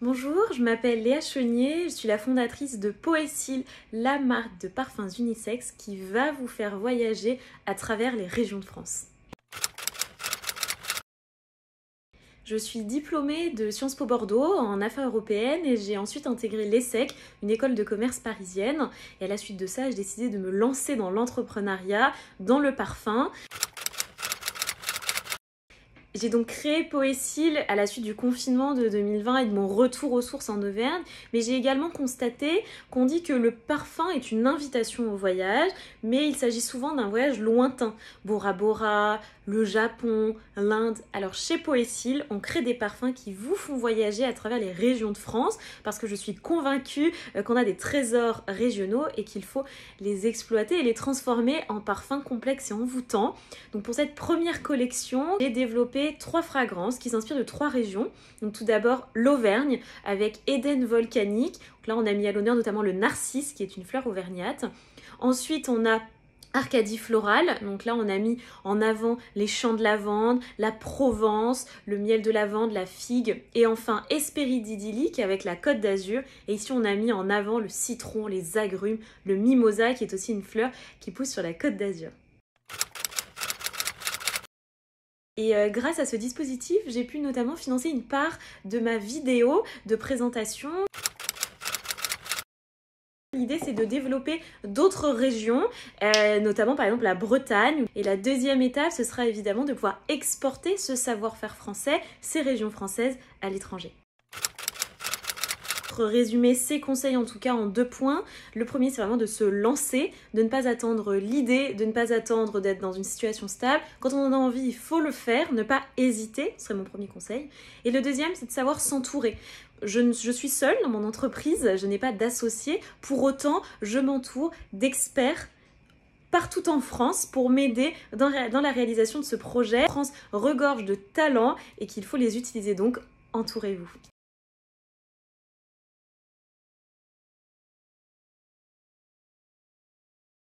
Bonjour, je m'appelle Léa Chenier, je suis la fondatrice de Poécile, la marque de parfums unisex qui va vous faire voyager à travers les régions de France. Je suis diplômée de Sciences Po Bordeaux en affaires européennes et j'ai ensuite intégré l'ESSEC, une école de commerce parisienne. Et à la suite de ça, j'ai décidé de me lancer dans l'entrepreneuriat, dans le parfum. J'ai donc créé Poécile à la suite du confinement de 2020 et de mon retour aux sources en Auvergne, mais j'ai également constaté qu'on dit que le parfum est une invitation au voyage, mais il s'agit souvent d'un voyage lointain. Bora Bora, le Japon, l'Inde. Alors chez Poécile, on crée des parfums qui vous font voyager à travers les régions de France, parce que je suis convaincue qu'on a des trésors régionaux et qu'il faut les exploiter et les transformer en parfums complexes et envoûtants. Donc pour cette première collection, j'ai développé 3 fragrances qui s'inspirent de 3 régions. Donc tout d'abord l'Auvergne avec Éden volcanique. Donc là on a mis à l'honneur notamment le narcisse qui est une fleur auvergnate. Ensuite on a Arcadie florale, donc là on a mis en avant les champs de lavande, la Provence, le miel de lavande, la figue et enfin Hespéride idyllique avec la Côte d'Azur. Et ici on a mis en avant le citron, les agrumes, le mimosa qui est aussi une fleur qui pousse sur la Côte d'Azur. Et grâce à ce dispositif, j'ai pu notamment financer une part de ma vidéo de présentation. L'idée, c'est de développer d'autres régions, notamment par exemple la Bretagne. Et la deuxième étape, ce sera évidemment de pouvoir exporter ce savoir-faire français, ces régions françaises, à l'étranger. Résumer ces conseils en tout cas en 2 points. Le premier, c'est vraiment de se lancer, de ne pas attendre l'idée, de ne pas attendre d'être dans une situation stable. Quand on en a envie, il faut le faire, ne pas hésiter, ce serait mon premier conseil. Et le deuxième, c'est de savoir s'entourer. Je suis seule dans mon entreprise, je n'ai pas d'associés. Pour autant, je m'entoure d'experts partout en France pour m'aider dans la réalisation de ce projet. La France regorge de talents et qu'il faut les utiliser, donc entourez-vous.